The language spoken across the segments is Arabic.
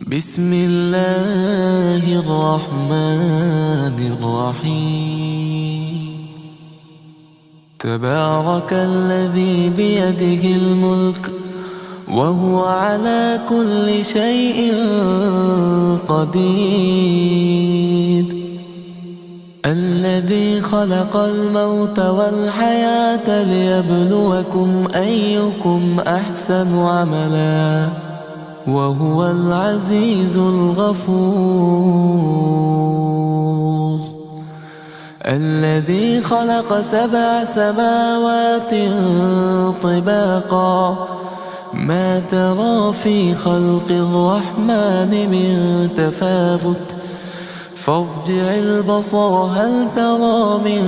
بسم الله الرحمن الرحيم. تبارك الذي بيده الملك وهو على كل شيء قدير. الذي خلق الموت والحياة ليبلوكم أيكم أحسن عملا وهو العزيز الغفور. الذي خلق 7 سماوات طباقا ما ترى في خلق الرحمن من تفاوت فارجع البصر هل ترى من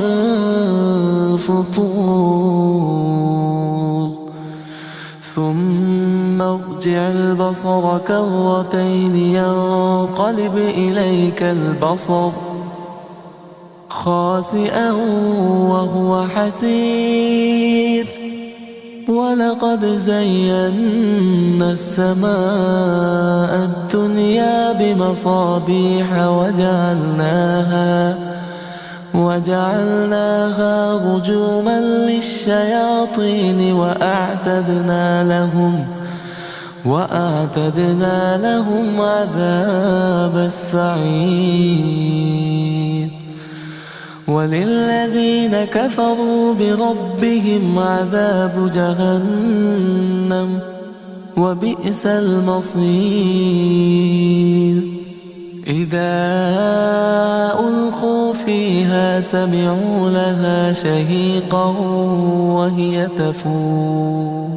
فطور ثم ارجع البصر كرتين ينقلب إليك البصر خاسئا وهو حسير. ولقد زينا السماء الدنيا بمصابيح وجعلناها رجوما للشياطين وأعتدنا لهم عذاب السعير. وللذين كفروا بربهم عذاب جهنم وبئس المصير. إذا ألقوا فيها سمعوا لها شهيقا وهي تفور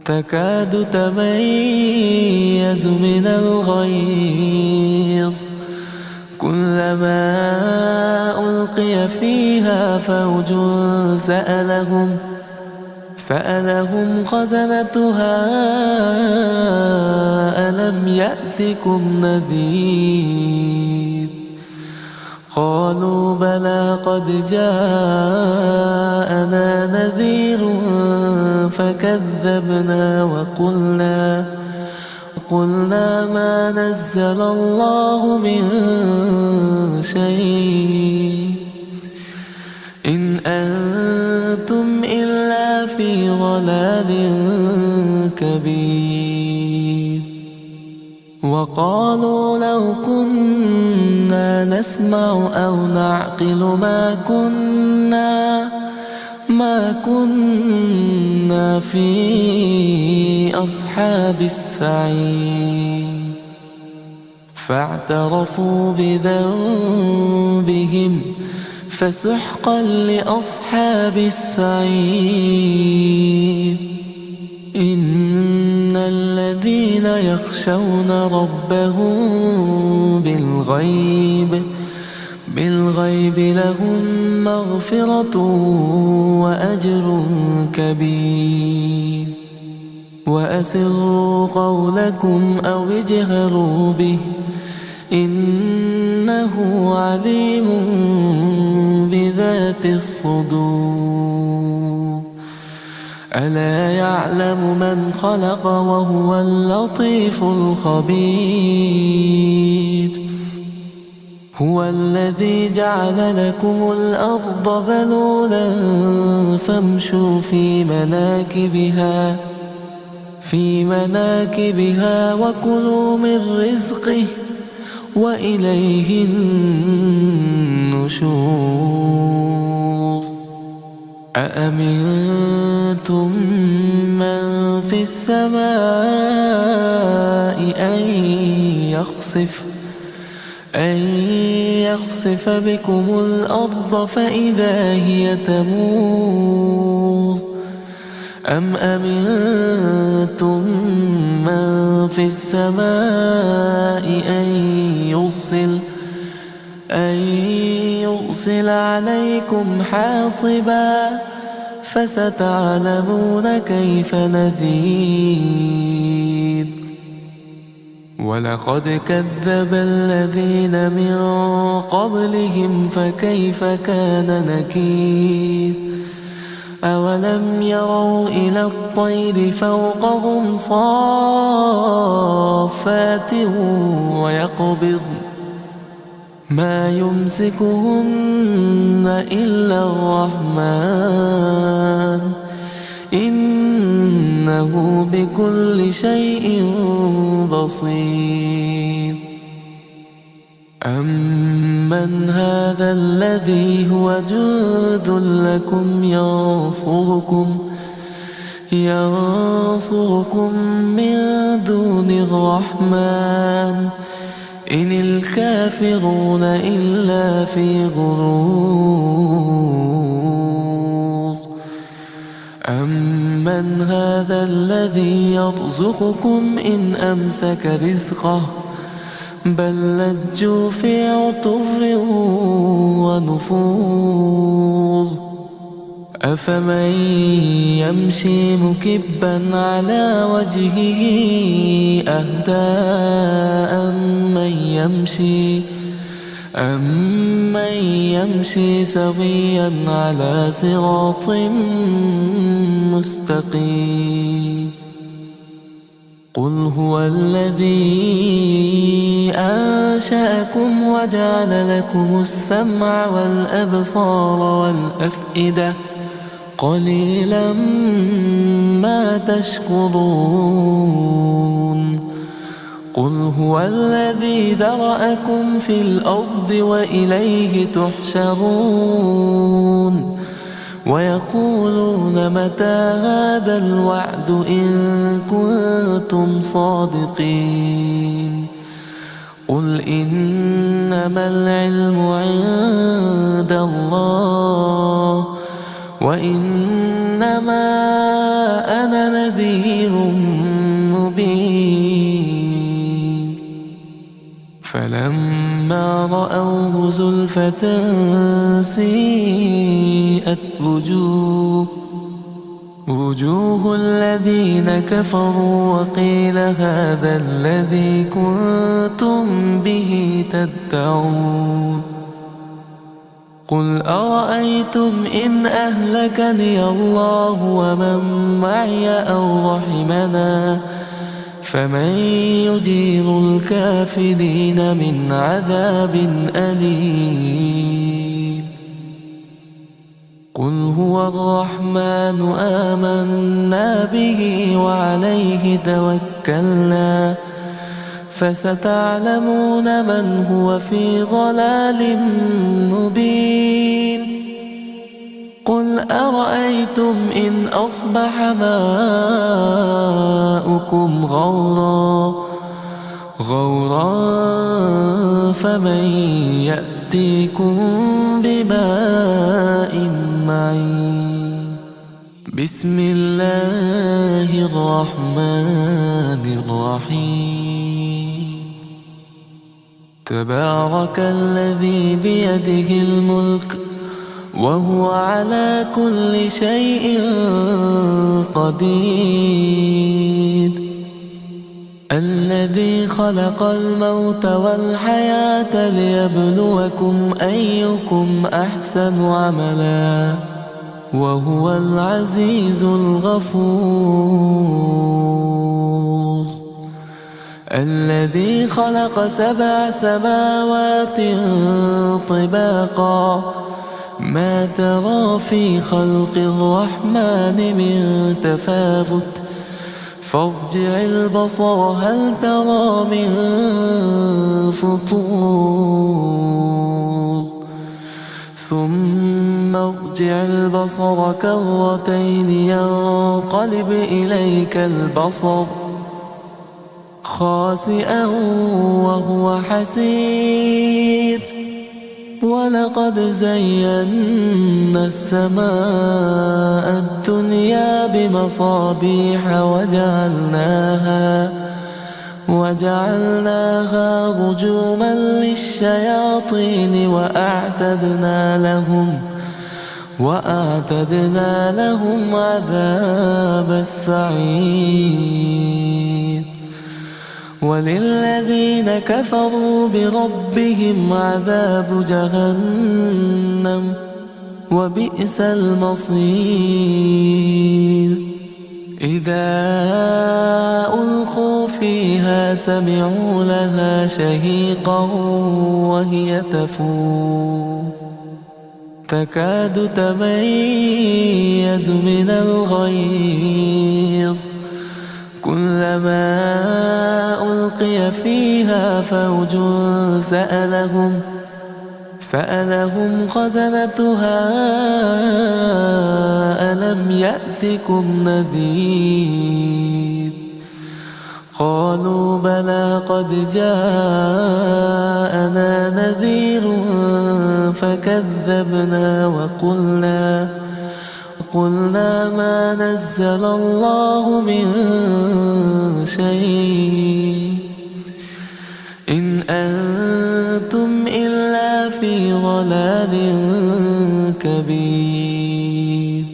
تكاد تميز من الغيظ كلما ألقي فيها فوج سألهم خزنتها ألم يأتكم نذير قالوا بلى قد جاءنا نذير فكذبنا وقلنا ما نزل الله من شيء إن أنتم إلا في ضلال كبير. وقالوا لو كنا نسمع أو نعقل ما كنا في أصحاب السعير. فاعترفوا بذنبهم فسحقا لأصحاب السعير. إن الذين يخشون ربهم بالغيب لهم مغفرة وأجر كبير. وأسروا قولكم أو اجهروا به إنه عليم بذات الصدور. ألا يعلم من خلق وهو اللطيف الخبير. هو الذي جعل لكم الأرض ذلولا فامشوا في مناكبها وكلوا من رزقه وإليه النشور. أأمنتم من في السماء أن يخسف بكم الأرض فإذا هي تمور أم أمنتم من في السماء أن يرسل عليكم حاصبا فستعلمون كيف نذير. ولقد كذب الذين من قبلهم فكيف كان نكير. أولم يروا إلى الطير فوقهم صافات ويقبضن ما يمسكهن إلا الرحمن إنه بكل شيء بصير. أمن هذا الذي هو جند لكم ينصركم من دون الرحمن إن الكافرون إلا في غرور. أمن هذا الذي يرزقكم إن أمسك رزقه بل لجوا في عتو ونفور. أفمن يمشي مكبا على وجهه أهدى أمن يمشي سويا على صراط مستقيم. قل هو الذي أنشأكم وجعل لكم السمع والأبصار والأفئدة قليلا ما تشكرون. قل هو الذي ذرأكم في الأرض وإليه تحشرون. ويقولون متى هذا الوعد إن كنتم صادقين. قل إنما العلم عند الله وإنما أنا نذير مبين. فلما رأوه زلفة سيئت وجوه الذين كفروا وقيل هذا الذي كنتم به تدعون. قل أرأيتم إن أهلكني الله ومن معي أو رحمنا فمن يجير الكافرين من عذاب أليم. قل هو الرحمن آمنا به وعليه توكلنا فستعلمون من هو في ضلال مبين. قل أرأيتم إن أصبح ماؤكم غورا فمن يأتيكم بماء معين. بسم الله الرحمن الرحيم. تبارك الذي بيده الملك وهو على كل شيء قدير. الذي خلق الموت والحياة ليبلوكم أيكم أحسن عملا وهو العزيز الغفور. الذي خلق 7 سماوات طباقا ما ترى في خلق الرحمن من تفاوت فارجع البصر هل ترى من فطور ثم ارجع البصر كرتين ينقلب إليك البصر خاسئا وهو حسير. ولقد زينا السماء الدنيا بمصابيح وجعلناها رجوما للشياطين وأعتدنا لهم عذاب السعير. وللذين كفروا بربهم عذاب جهنم وبئس المصير. إذا ألقوا فيها سمعوا لها شهيقا وهي تفور تكاد تميز من الغيظ كلما ألقي فيها فوج سألهم خزنتها ألم يأتكم نذير قالوا بلى قد جاءنا نذير فكذبنا وقلنا ما نزل الله من شيء إن أنتم إلا في ضلال كبير.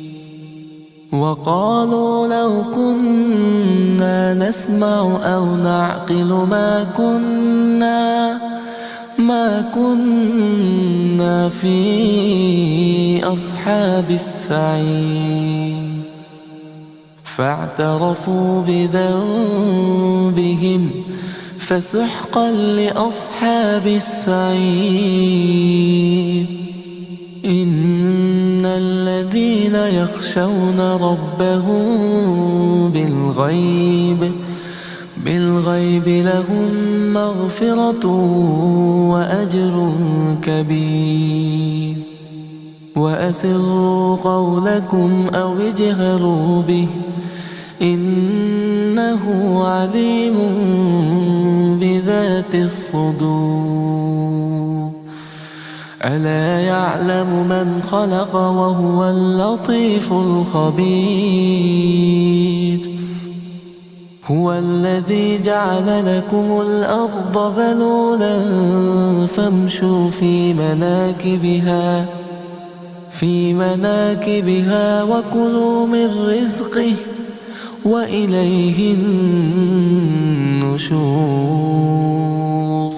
وقالوا لو كنا نسمع أو نعقل ما كنا في أصحاب السعير فاعترفوا بذنبهم فسحقا لأصحاب السعير. إن الذين يخشون ربهم بالغيب لهم مغفرة وأجر كبير. وأسروا قولكم أو اجهروا به إنه عليم بذات الصدور. ألا يعلم من خلق وهو اللطيف الخبير. هو الذي جعل لكم الأرض ذلولا فامشوا في مناكبها وكلوا من رزقه وإليه النشور.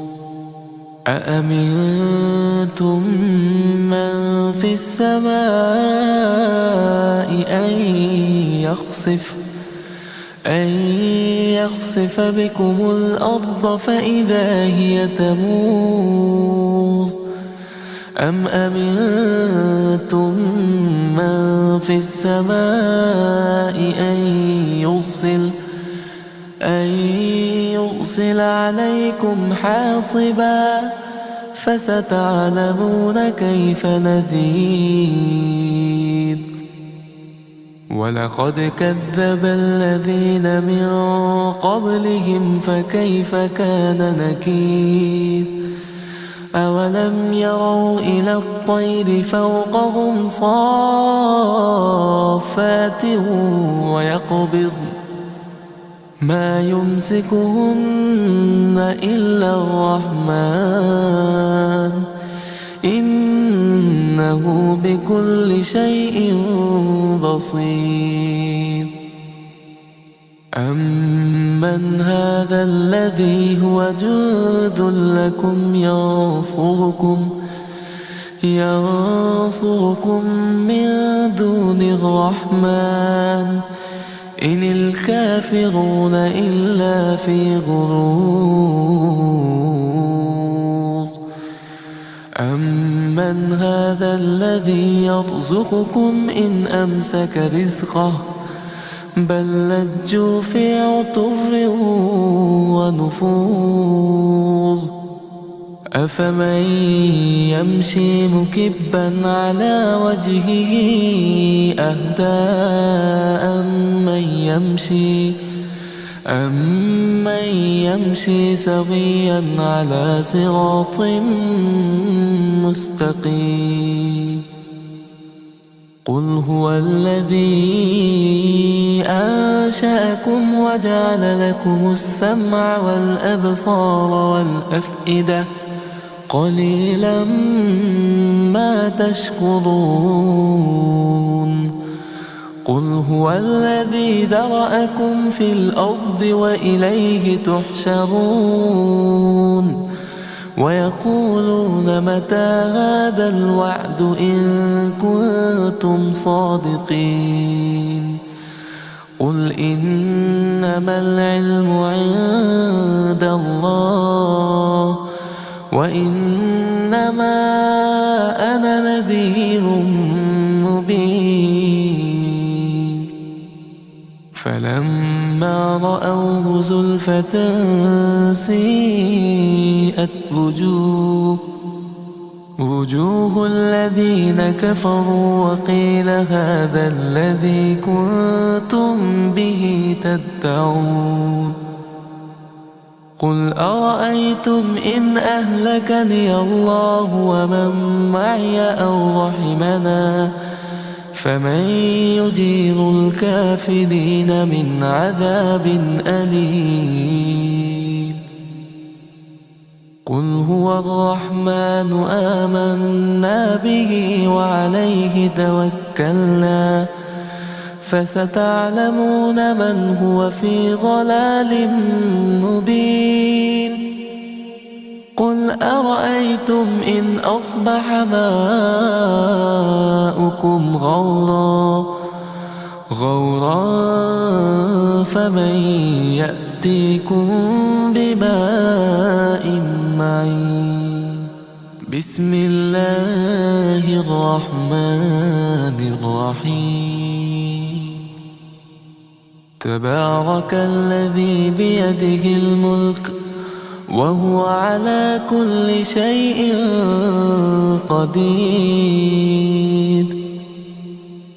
أأمنتم من في السماء أن يخسف بكم الأرض فإذا هي تمور أم أمنتم من في السماء أن يرسل عليكم حاصبا فستعلمون كيف نذير. ولقد كذب الذين من قبلهم فكيف كان نكير. أولم يروا إلى الطير فوقهم صافات ويقبضن ما يمسكهن إلا الرحمن إنه بكل شيء بصير. أمن هذا الذي هو جند لكم ينصركم من دون الرحمن إن الكافرون إلا في غرور. أمن هذا الذي يرزقكم إن أمسك رزقه بل لجوا في عتو ونفور. أفمن يمشي مكبا على وجهه أهدى أمن يمشي سويا على صراط مستقيم. قل هو الذي أنشأكم وجعل لكم السمع والأبصار والأفئدة قليلا ما تشكرون. قل هو الذي ذرأكم في الأرض وإليه تحشرون. ويقولون متى هذا الوعد إن كنتم صادقين قل إنما العلم عند الله وإنما أنا نذير مبين فلما رأوه زلفة سيئت وجوه الذين كفروا وقيل هذا الذي كنتم به تدعون قل أرأيتم إن أهلكني الله ومن معي أو رحمنا فمن يجير الكافرين من عذاب أليم قل هو الرحمن آمنا به وعليه توكلنا فستعلمون من هو في ضلال مبين قل أرأيتم إن أصبح ماؤكم غورا فمن يأتيكم بماء معين بسم الله الرحمن الرحيم تبارك الذي بيده الملك وهو على كل شيء قدير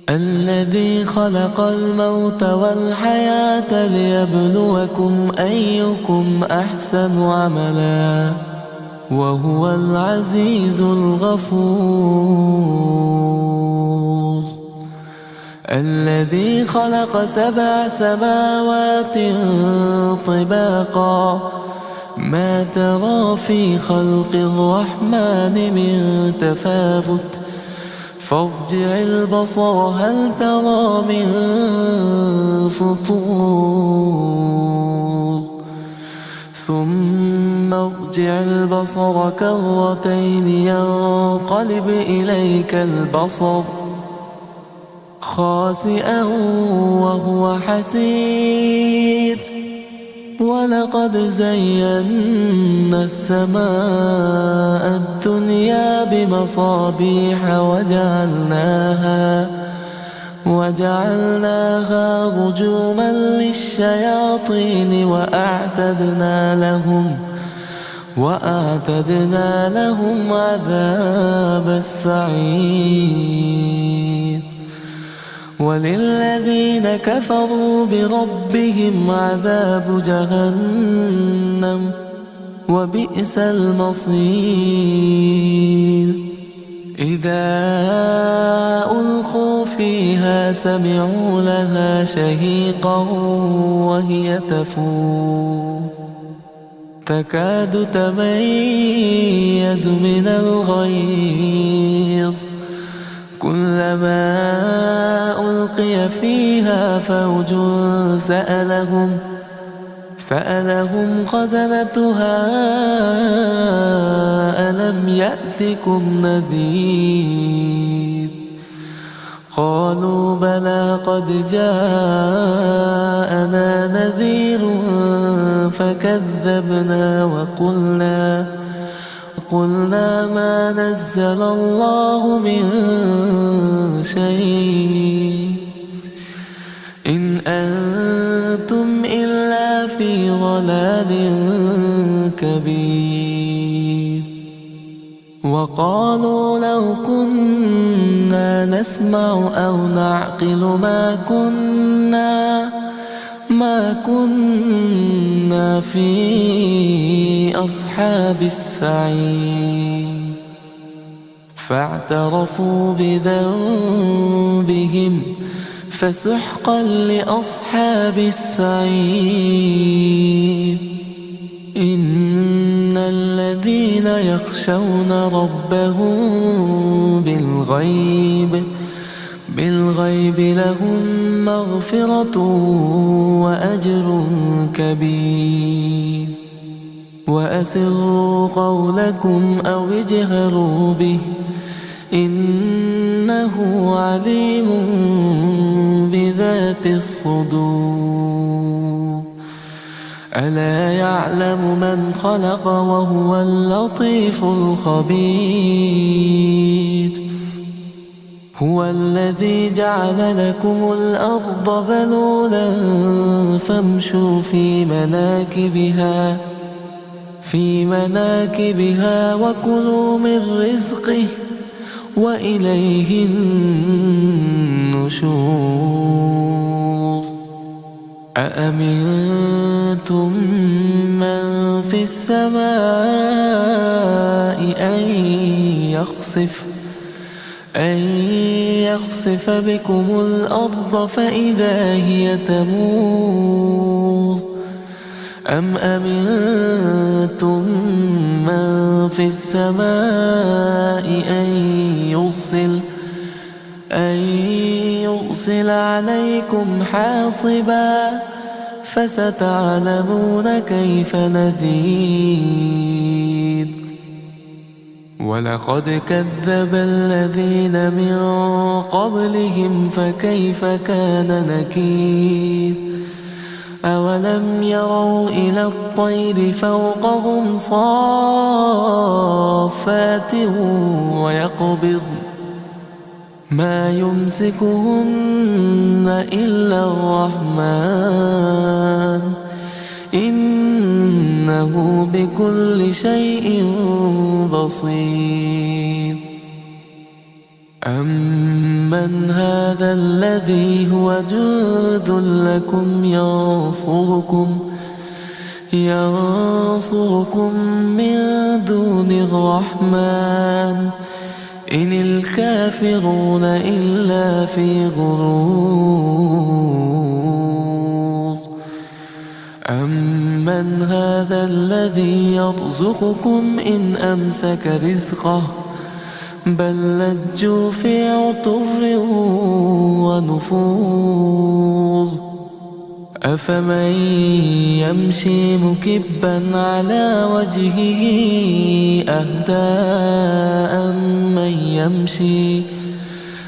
الذي خلق الموت والحياة ليبلوكم أيكم أحسن عملا وهو العزيز الغفور الذي خلق 7 سماوات طباقا ما ترى في خلق الرحمن من تفاوت فارجع البصر هل ترى من فطور ثم ارجع البصر كرتين ينقلب إليك البصر خاسئا وهو حسير ولقد زينا السماء الدنيا بمصابيح وجعلناها رجوما للشياطين وأعتدنا لهم عذاب السعير وللذين كفروا بربهم عذاب جهنم وبئس المصير إذا ألقوا فيها سمعوا لها شهيقا وهي تفور تكاد تميز من الغيظ كلما ألقي فيها فوج سألهم خزنتها ألم يأتكم نذير قالوا بلى قد جاءنا نذير فكذبنا وقلنا ما نزل الله من شيء إن أنتم إلا في ضلال كبير وقالوا لو كنا نسمع أو نعقل ما كنا في أصحاب السعير فاعترفوا بذنبهم فسحقا لأصحاب السعير إن الذين يخشون ربهم بالغيب لهم مغفرة وأجر كبير وأسروا قولكم أو اجهروا به إنه عليم بذات الصدور ألا يعلم من خلق وهو اللطيف الخبير هو الذي جعل لكم الأرض ذلولا فامشوا في مناكبها وكلوا من رزقه وإليه النشور أأمنتم من في السماء أن يخسف بكم الأرض فإذا هي تمور أم أمنتم من في السماء أن يرسل عليكم حاصبا فستعلمون كيف نذير ولقد كذب الذين من قبلهم فكيف كان نكير أولم يروا إلى الطير فوقهم صافات ويقبضن ما يمسكهن إلا الرحمن إنه بكل شيء بصير أمن هذا الذي هو جند لكم ينصركم من دون الرحمن إن الكافرون إلا في غرور أمن هذا الذي يرزقكم إن أمسك رزقه بل لجوا في عتو ونفور أفمن يمشي مكبا على وجهه أهدى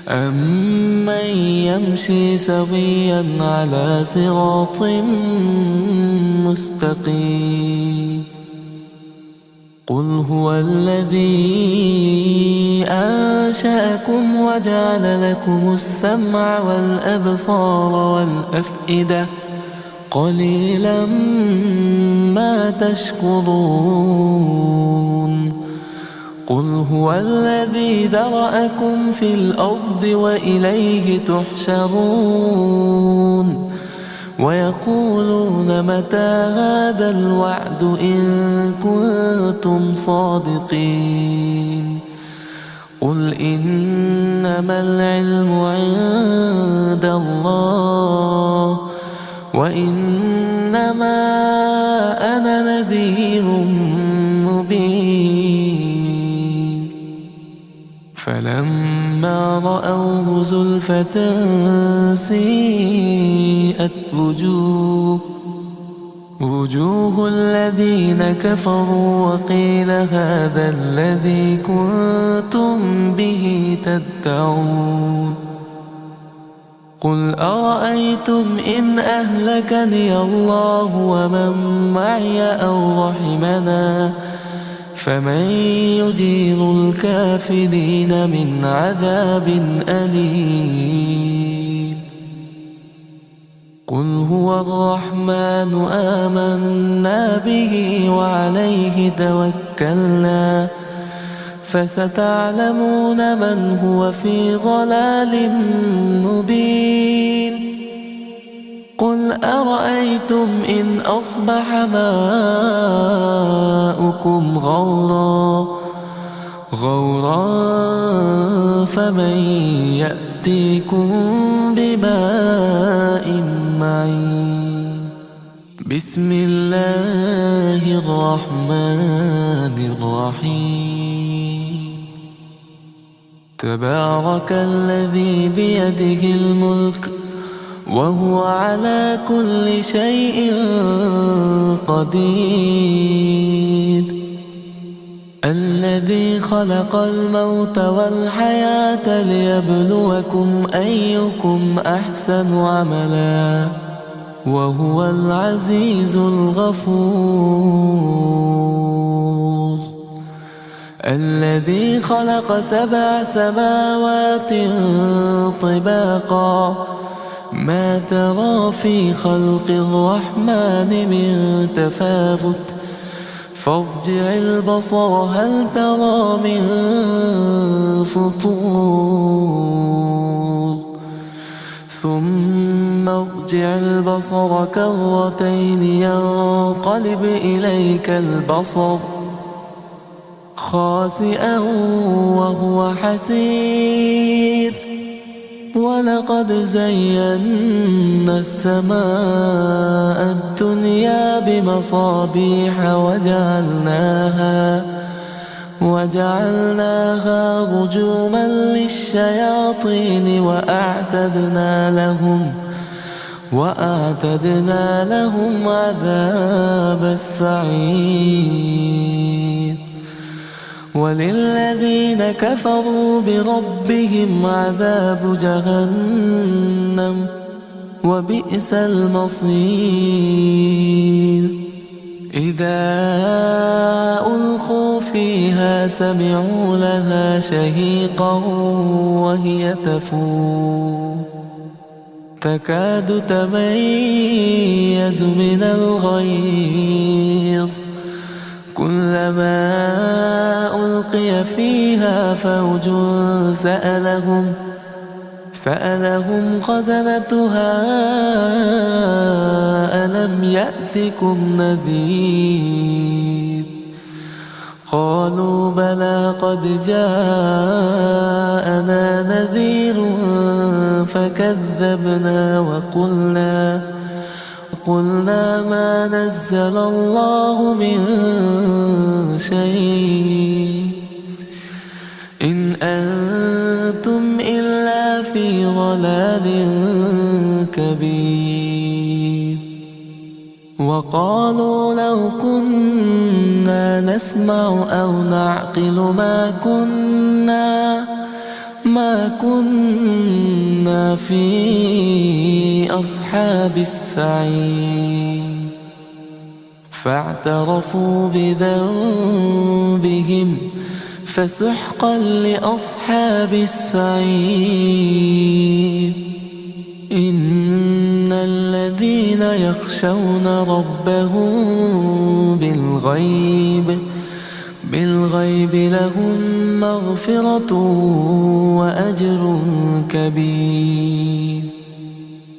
أمن يمشي سويا على صراط مستقيم قل هو الذي أنشأكم وجعل لكم السمع والأبصار والأفئدة قليلا ما تشكرون قل هو الذي ذرأكم في الأرض وإليه تحشرون ويقولون متى هذا الوعد إن كنتم صادقين قل إنما العلم عند الله وإنما أنا نذير مبين فلما رأوه زلفة سيئت وجوه الذين كفروا وقيل هذا الذي كنتم به تدعون قل أرأيتم إن أهلكني الله ومن معي أو رحمنا فمن يجير الكافرين من عذاب أليم قل هو الرحمن آمنا به وعليه توكلنا فستعلمون من هو في ضلال مبين قل أرأيتم إن أصبح ماؤكم غورا فمن يأتيكم بماء معين بسم الله الرحمن الرحيم تبارك الذي بيده الملك وهو على كل شيء قدير. الذي خلق الموت والحياة ليبلوكم أيكم أحسن عملا وهو العزيز الغفور. الذي خلق 7 سماوات طباقا ما ترى في خلق الرحمن من تفاوت فارجع البصر هل ترى من فطور ثم ارجع البصر كرتين ينقلب إليك البصر خاسئا وهو حسير. ولقد زينا السماء الدنيا بمصابيح وجعلناها رجوما للشياطين وأعتدنا لهم عذاب السعير. وللذين كفروا بربهم عذاب جهنم وبئس المصير. إذا ألقوا فيها سمعوا لها شهيقا وهي تفور تكاد تميز من الغيظ كلما ألقي فيها فوج سألهم خزنتها ألم يأتكم نذير قالوا بلى قد جاءنا نذير فكذبنا وقلنا ما نزل الله من شيء إن أنتم إلا في ضلال كبير. وقالوا لو كنا نسمع أو نعقل ما كنا في أصحاب السعير. فاعترفوا بذنبهم فسحقا لأصحاب السعير. إن الذين يخشون ربهم بالغيب لهم مغفرة وأجر كبير.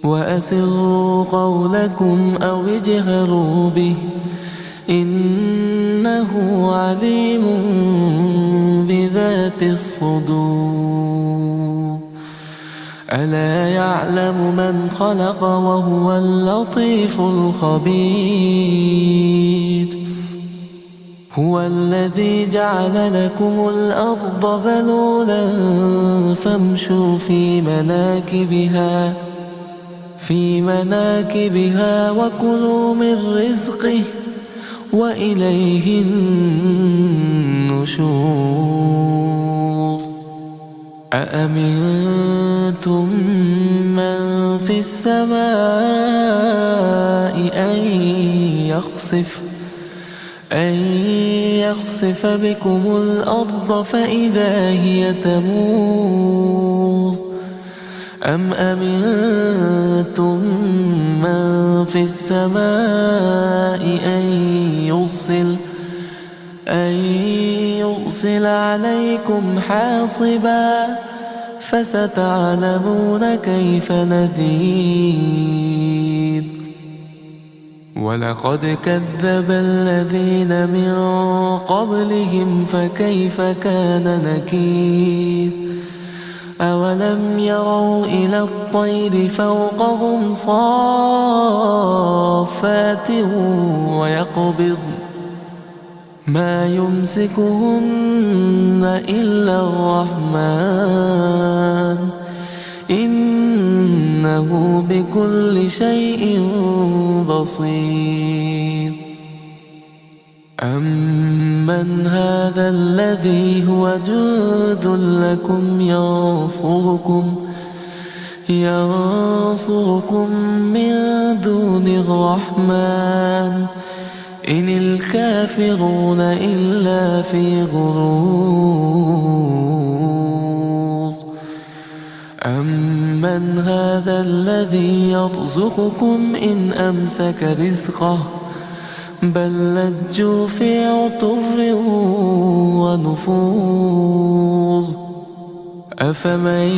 وأسروا قولكم أو اجهروا به إنه عليم بذات الصدور. ألا يعلم من خلق وهو اللطيف الخبير. هو الذي جعل لكم الأرض ذلولا فامشوا في مناكبها وكلوا من رزقه وإليه النشور. أأمنتم من في السماء أن يخسف بكم الأرض فإذا هي تمور أم أمنتم من في السماء أن يرسل عليكم حاصبا فستعلمون كيف نذير. ولقد كذب الذين من قبلهم فكيف كان نكير. أولم يروا إلى الطير فوقهم صافات ويقبضن ما يمسكهن إلا الرحمن إنه إنه بكل شيء بصير. أمن هذا الذي هو جند لكم ينصركم من دون الرحمن إن الكافرون إلا في غرور. أمن هذا الذي يرزقكم إن أمسك رزقه بل لجوا في عتو ونفور. أفمن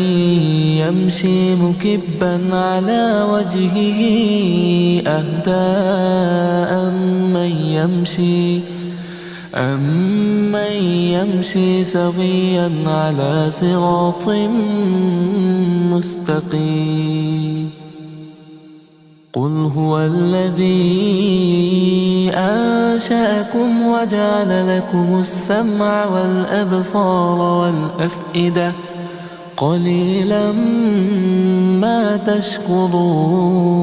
يمشي مكبا على وجهه أهدى أمن يمشي سويا على صراط مستقيم. قل هو الذي أنشأكم وجعل لكم السمع والأبصار والأفئدة قليلا ما تشكرون.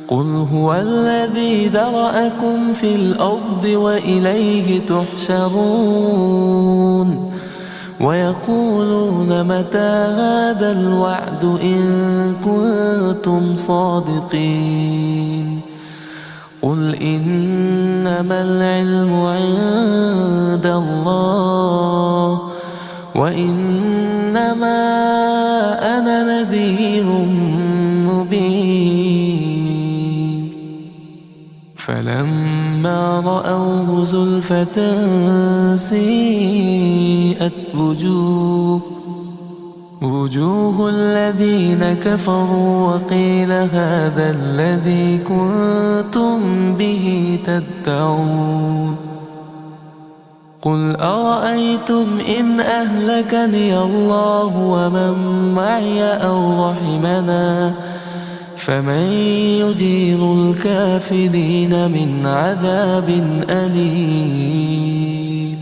قل هو الذي ذرأكم في الأرض وإليه تحشرون. ويقولون متى هذا الوعد إن كنتم صادقين. قل إنما العلم عند الله وإنما أنا نذير مبين. فلما رأوه زلفة سيئت وجوه الذين كفروا وقيل هذا الذي كنتم به تدعون. قل أرأيتم إن أهلكني الله ومن معي أو رحمنا فمن يجير الكافرين من عذاب أليم.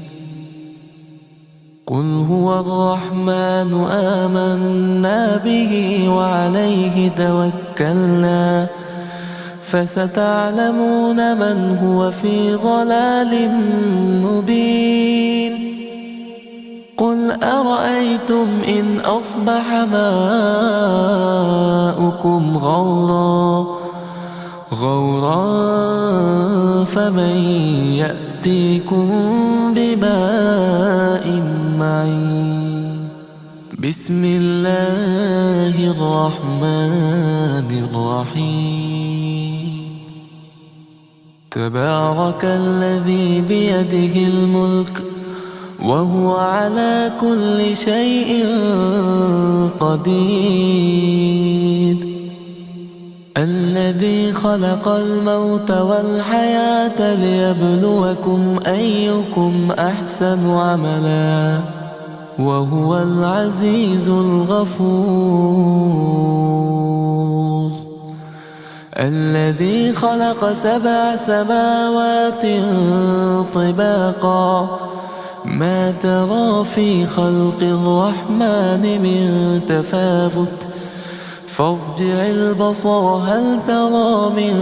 قل هو الرحمن آمنا به وعليه توكلنا فستعلمون من هو في ضلال مبين. قل أرأيتم إن أصبح ماؤكم غورا فمن يأتيكم بماء معين. بسم الله الرحمن الرحيم. تبارك الذي بيده الملك وهو على كل شيء قدير. الذي خلق الموت والحياة ليبلوكم أيكم أحسن عملا وهو العزيز الغفور. الذي خلق 7 سماوات طباقا ما ترى في خلق الرحمن من تفاوت فارجع البصر هل ترى من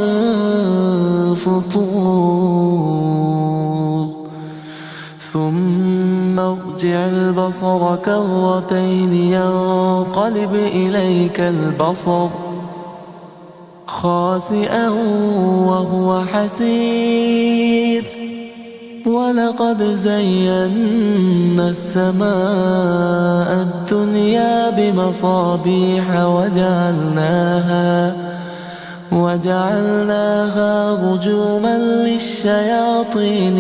فطور ثم ارجع البصر كرتين ينقلب إليك البصر خاسئا وهو حسير. ولقد زينا السماء الدنيا بمصابيح وجعلناها رجوما للشياطين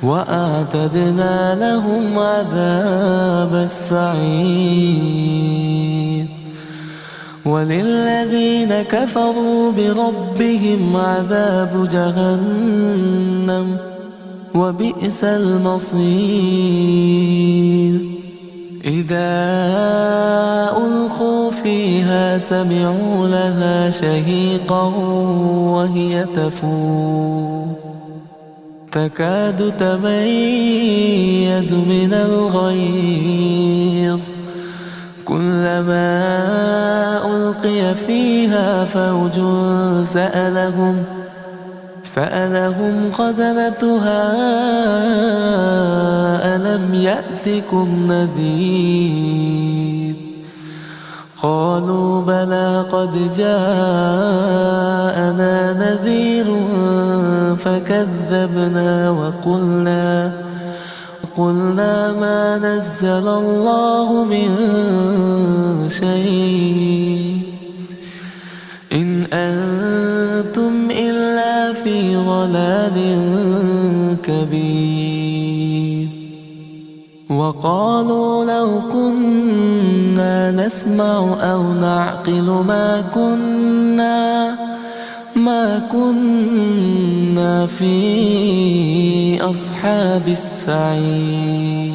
وأعتدنا لهم عذاب السعير. وللذين كفروا بربهم عذاب جهنم وبئس المصير. إذا ألقوا فيها سمعوا لها شهيقا وهي تفور تكاد تميز من الغيظ كلما ألقي فيها فوج سألهم خزنتها ألم يأتكم نذير قالوا بلى قد جاءنا نذير فكذبنا وقلنا ما نزل الله من شيء إن أنتم إلا في ضلال كبير وقالوا لو كنا نسمع أو نعقل ما كنا في أصحاب السعير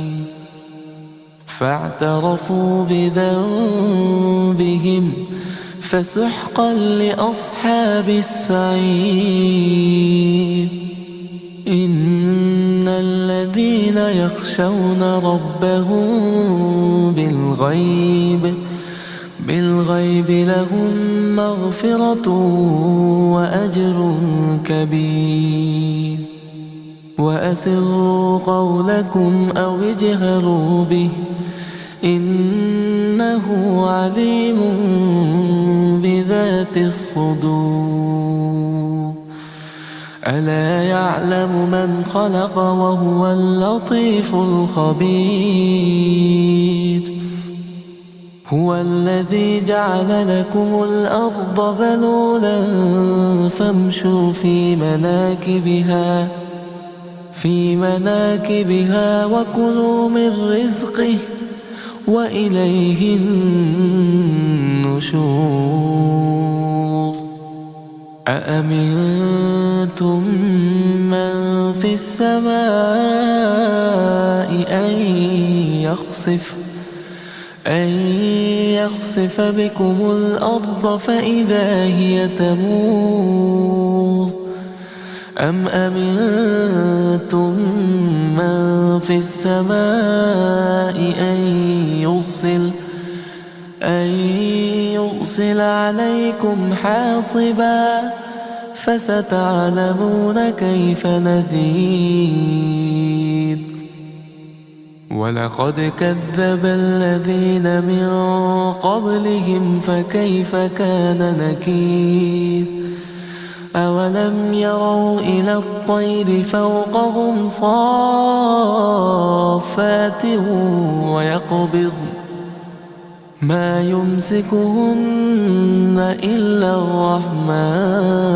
فاعترفوا بذنبهم فسحقا لأصحاب السعير إن الذين يخشون ربهم بالغيب لهم مغفرة وأجر كبير وأسروا قولكم أو اجهروا به إنه عليم بذات الصدور ألا يعلم من خلق وهو اللطيف الخبير هو الذي جعل لكم الأرض ذلولا فامشوا في مناكبها وكلوا من رزقه وإليه النشور أأمنتم من في السماء أن يخسف بكم الأرض فإذا هي تمور أم أمنتم من في السماء أن يرسل عليكم حاصبا فستعلمون كيف نذير ولقد كذب الذين من قبلهم فكيف كان نكير أولم يروا إلى الطير فوقهم صافات ويقبضن ما يمسكهن إلا الرحمن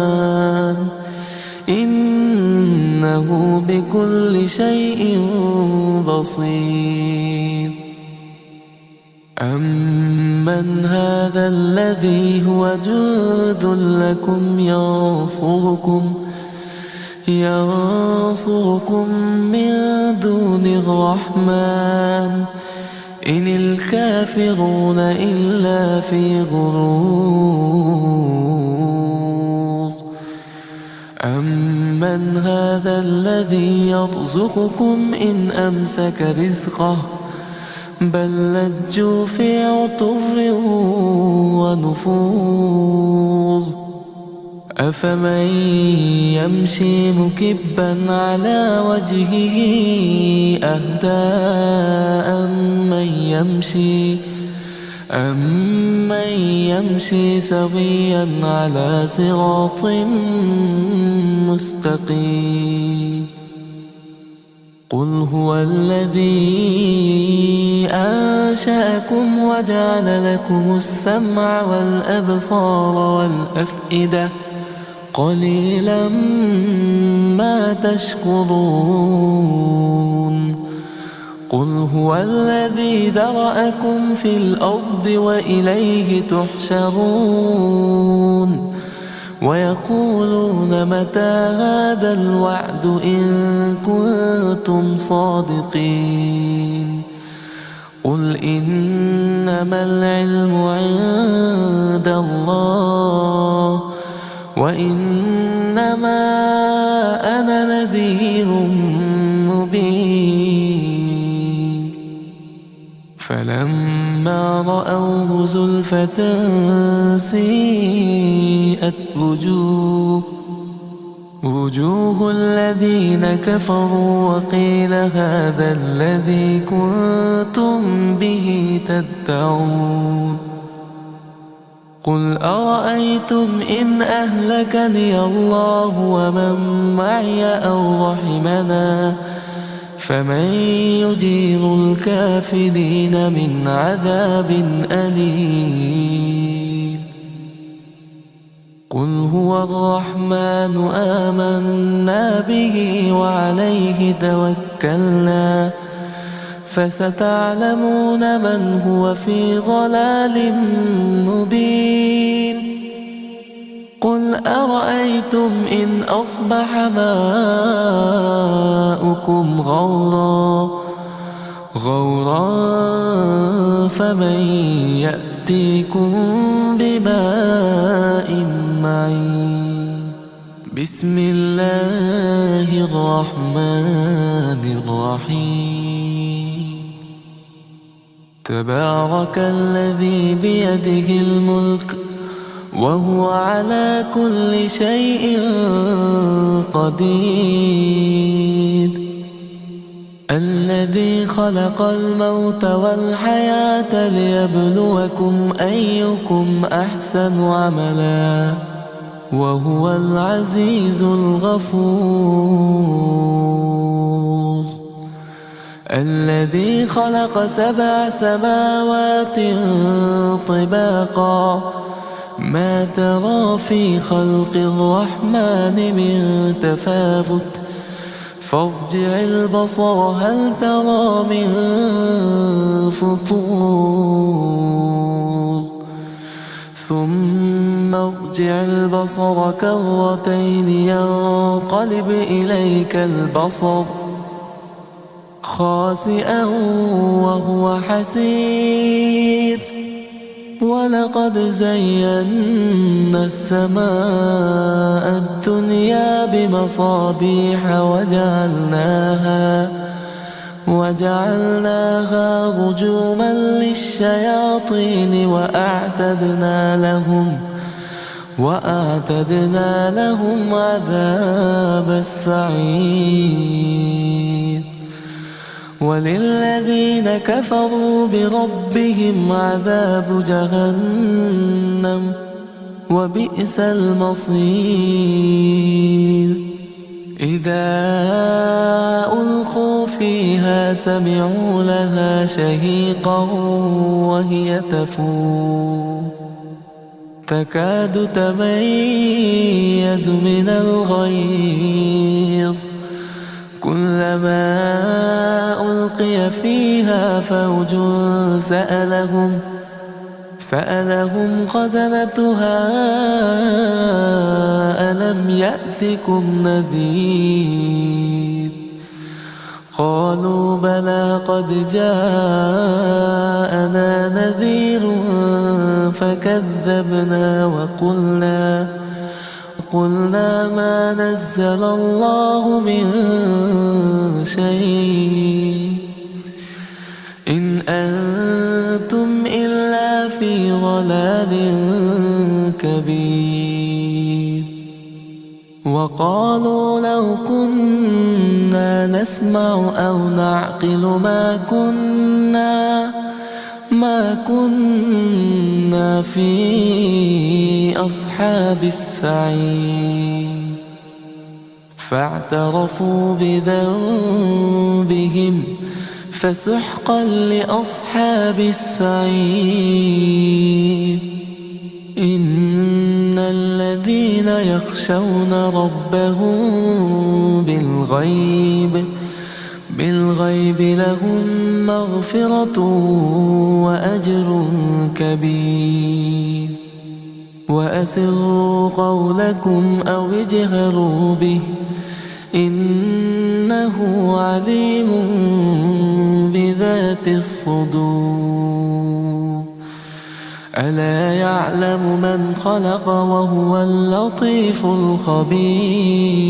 إنه بكل شيء بصير أمن هذا الذي هو جند لكم ينصركم من دون الرحمن إن الكافرون إلا في غرور أمن هذا الذي يرزقكم إن أمسك رزقه بل لجوا في عتو ونفور أفمن يمشي مكبا على وجهه أهدى أمن يمشي سويا على صراط مستقيم قل هو الذي أنشأكم وجعل لكم السمع والأبصار والأفئدة قليلا ما تشكرون قل هو الذي ذرأكم في الأرض وإليه تحشرون ويقولون متى هذا الوعد إن كنتم صادقين قل إنما العلم عند الله وإنما أنا نذير مبين فلما فلما رأوه زلفة سيئت وجوه الذين كفروا وقيل هذا الذي كنتم به تدعون قل أرأيتم إن أهلكني الله ومن معي أو رحمنا فمن يجير الكافرين من عذاب أليم قل هو الرحمن آمنا به وعليه توكلنا فستعلمون من هو في ضلال مبين قل أرأيتم إن أصبح ماؤكم غورا فمن يأتيكم بماء معين بسم الله الرحمن الرحيم تبارك الذي بيده الملك وهو على كل شيء قدير الذي خلق الموت والحياة ليبلوكم أيكم أحسن عملا وهو العزيز الغفور الذي خلق 7 سماوات طباقا ما ترى في خلق الرحمن من تفاوت فارجع البصر هل ترى من فطور ثم ارجع البصر كرتين ينقلب إليك البصر خاسئا وهو حسير ولقد زينا السماء الدنيا بمصابيح وجعلناها رجوما للشياطين وأعتدنا لهم عذاب السعير وللذين كفروا بربهم عذاب جهنم وبئس المصير إذا ألقوا فيها سمعوا لها شهيقا وهي تفور تكاد تميز من الغيظ كلما ألقي فيها فوج سألهم خزنتها ألم يأتكم نذير قالوا بلى قد جاءنا نذير فكذبنا وقلنا ما نزل الله من شيء إن أنتم إلا في ضلال كبير وقالوا لو كنا نسمع أو نعقل ما كنا في أصحاب السعير فاعترفوا بذنبهم فسحقا لأصحاب السعير إن الذين يخشون ربهم بالغيب لهم مغفرة وأجر كبير وأسروا قولكم أو اجهروا به إنه عليم بذات الصدور ألا يعلم من خلق وهو اللطيف الخبير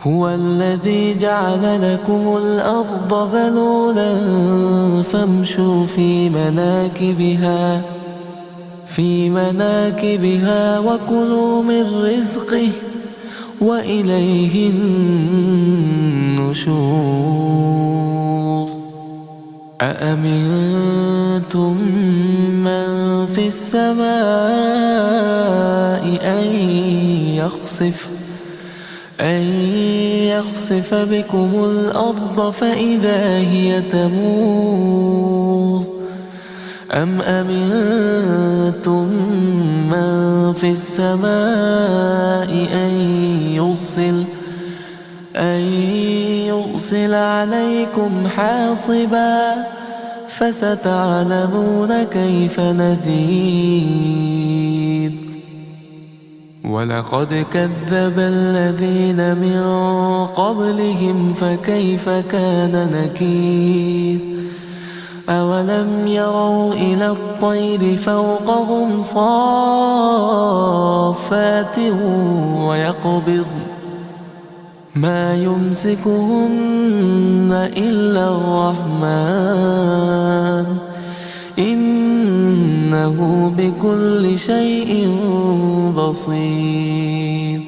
هو الذي جعل لكم الأرض ذلولا فامشوا في مناكبها وكلوا من رزقه وإليه النشور أأمنتم من في السماء أن يخسف بكم الأرض فإذا هي تمور أم أمنتم من في السماء أن يرسل عليكم حاصبا فستعلمون كيف نذير ولقد كذب الذين من قبلهم فكيف كان نكير أولم يروا إلى الطير فوقهم صافات ويقبض ما يمسكهن إلا الرحمن إنه بكل شيء بصير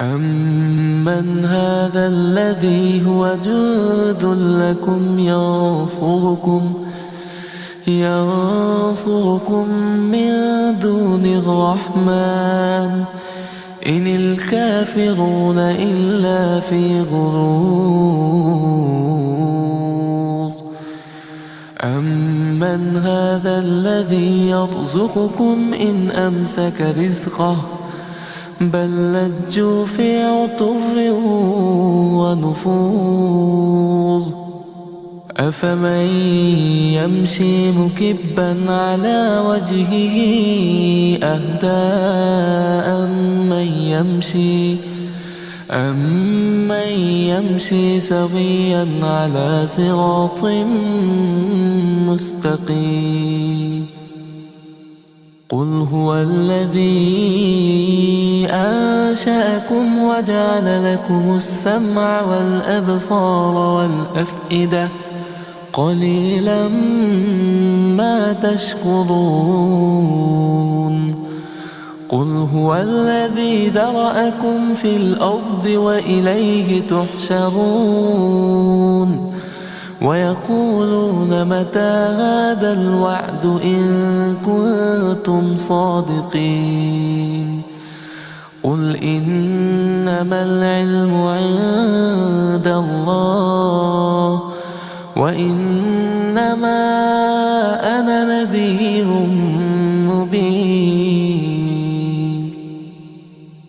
أمن هذا الذي هو جند لكم ينصركم من دون الرحمن إن الكافرون إلا في غرور أمن هذا الذي يرزقكم إن أمسك رزقه بل لجوا في عتو ونفور أفمن يمشي مكبا على وجهه أهدى أمن يمشي سويا على صراط مستقيم قل هو الذي أنشأكم وجعل لكم السمع والأبصار والأفئدة قليلا ما تشكرون قل هو الذي ذرأكم في الأرض وإليه تحشرون ويقولون متى هذا الوعد إن كنتم صادقين قل إنما العلم عند الله وإنما أنا نذير مبين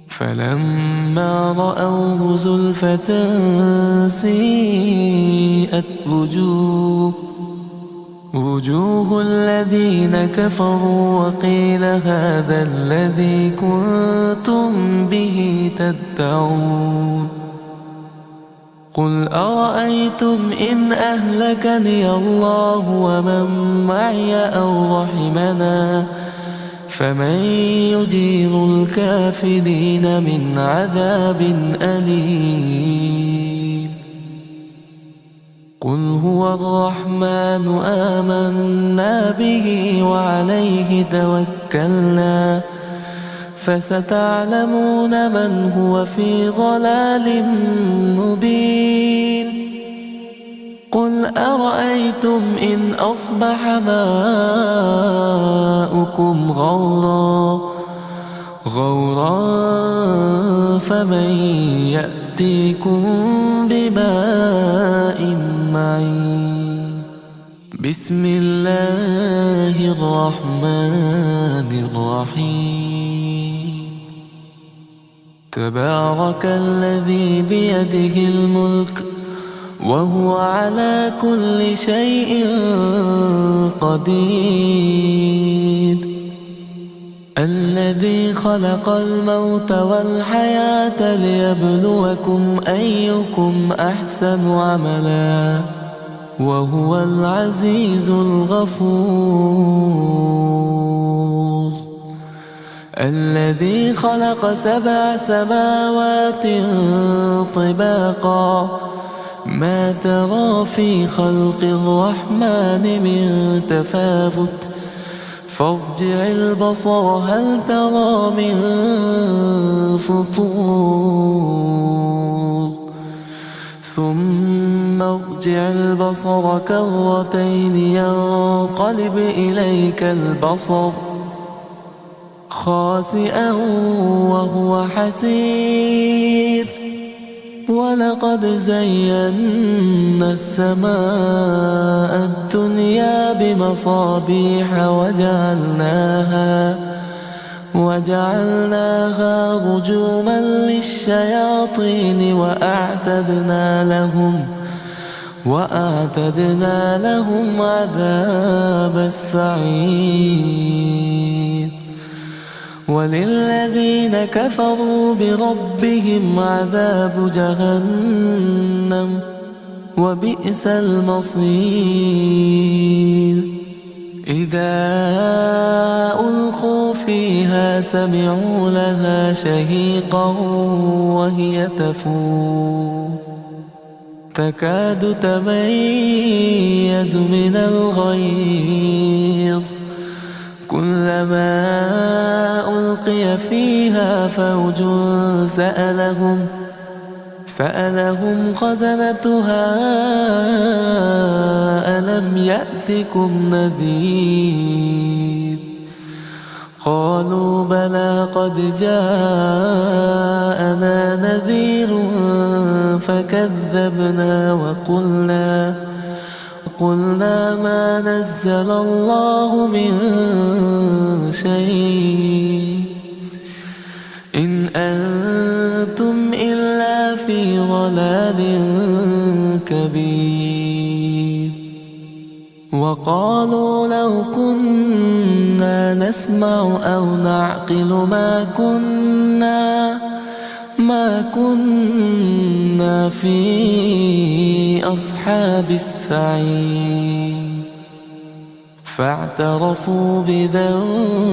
فلما رأوه زلفة سيئت وجوه الذين كفروا وقيل هذا الذي كنتم به تدعون قل أرأيتم إن أهلكني الله ومن معي أو رحمنا فمن يجير الكافرين من عذاب أليم قل هو الرحمن آمنا به وعليه توكلنا فستعلمون من هو في ضلال مبين قل أرأيتم إن أصبح ماؤكم غورا فمن يأتيكم بماء معين بسم الله الرحمن الرحيم تبارك الذي بيده الملك وهو على كل شيء قدير الذي خلق الموت والحياة ليبلوكم أيكم أحسن عملا وهو العزيز الغفور الذي خلق 7 سماوات طباقا ما ترى في خلق الرحمن من تفاوت فارجع البصر هل ترى من فطور ثم ارجع البصر كرتين ينقلب إليك البصر خاسئا وهو حسير ولقد زينا السماء الدنيا بمصابيح وجعلناها رجوما للشياطين وأعتدنا لهم عذاب السعير وللذين كفروا بربهم عذاب جهنم وبئس المصير إذا ألقوا فيها سمعوا لها شهيقا وهي تفور تكاد تميز من الغيظ كلما ألقي فيها فوج سألهم خزنتها ألم يأتكم نذير قالوا بلى قد جاءنا نذير فكذبنا وقلنا ما نزل الله من شيء إن أنتم إلا في ضلال كبير وقالوا لو كنا نسمع أو نعقل ما كنا في أصحاب السعير فاعترفوا بذنبهم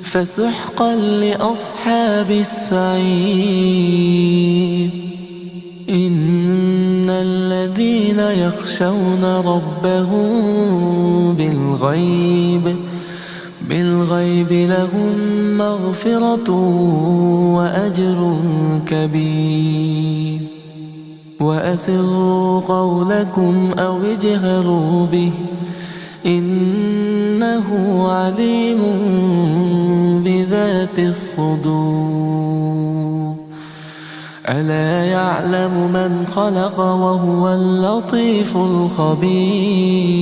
فسحقا لأصحاب السعير إن الذين يخشون ربهم بالغيب لهم مغفرة وأجر كبير وأسروا قولكم أو اجهروا به إنه عليم بذات الصدور ألا يعلم من خلق وهو اللطيف الخبير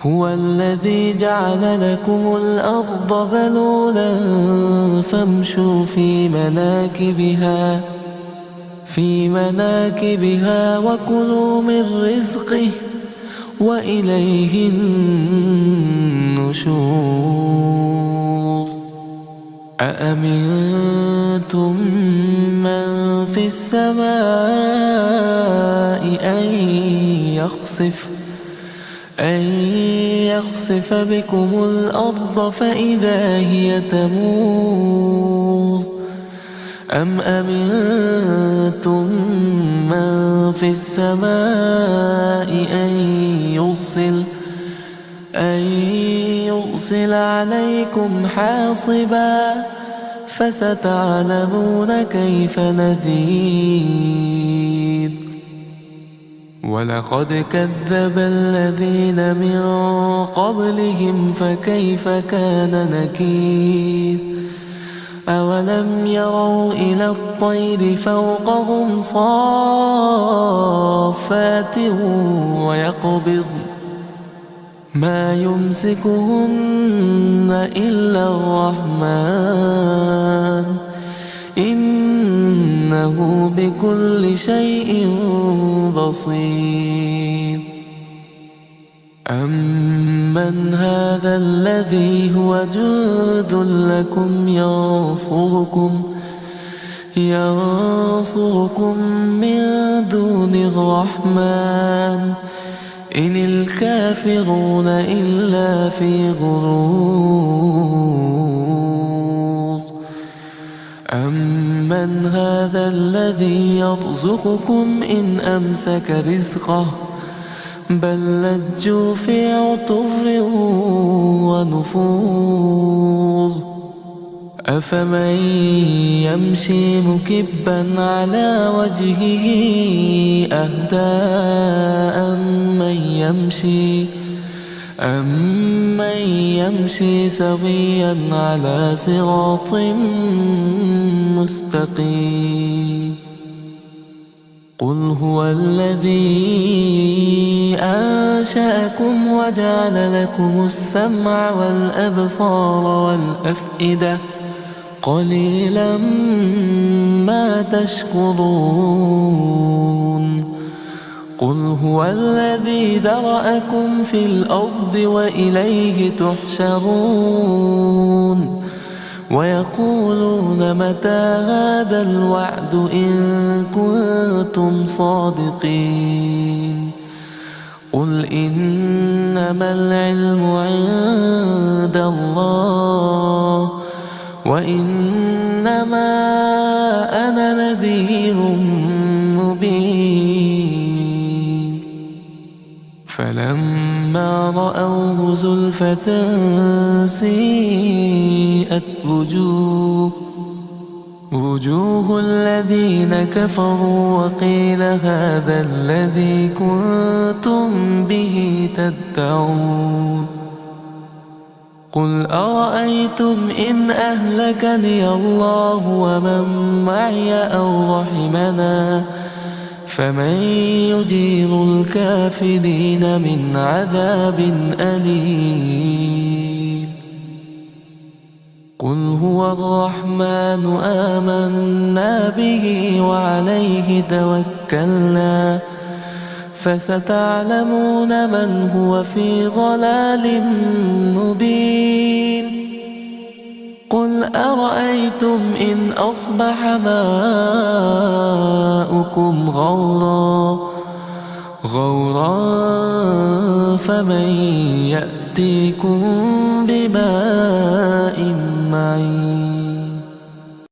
هو الذي جعل لكم الأرض ذلولا فامشوا في مناكبها وكلوا من رزقه وإليه النشور أأمنتم من في السماء أن يخسف بكم الأرض فإذا هي تمور أم أمنتم من في السماء أن يرسل عليكم حاصبا فستعلمون كيف نذير ولقد كذب الذين من قبلهم فكيف كان نكير أولم يروا إلى الطير فوقهم صافات ويقبضن ما يمسكهن إلا الرحمن إنه بكل شيء بصير أمن هذا الذي هو جند لكم ينصركم من دون الرحمن إن الكافرون إلا في غرور أمن هذا الذي يرزقكم إن أمسك رزقه بل لجوا في عتو ونفور أفمن يمشي مكبا على وجهه أهدى أمن يمشي سويا على صراط مستقيم قل هو الذي أنشأكم وجعل لكم السمع والأبصار والأفئدة قليلا ما تشكرون قل هو الذي ذرأكم في الأرض وإليه تحشرون ويقولون متى هذا الوعد إن كنتم صادقين قل إنما العلم عند الله وإنما أنا نذير مبين فلما رأوه زلفة سيئت وجوه الذين كفروا وقيل هذا الذي كنتم به تدعون قل أرأيتم إن أهلكني الله ومن معي أو رحمنا فمن يجير الكافرين من عذاب أليم قل هو الرحمن آمنا به وعليه توكلنا فستعلمون من هو في ضلال مبين قل أرأيتم إن أصبح ماؤكم غورا فمن يأتيكم بماء معين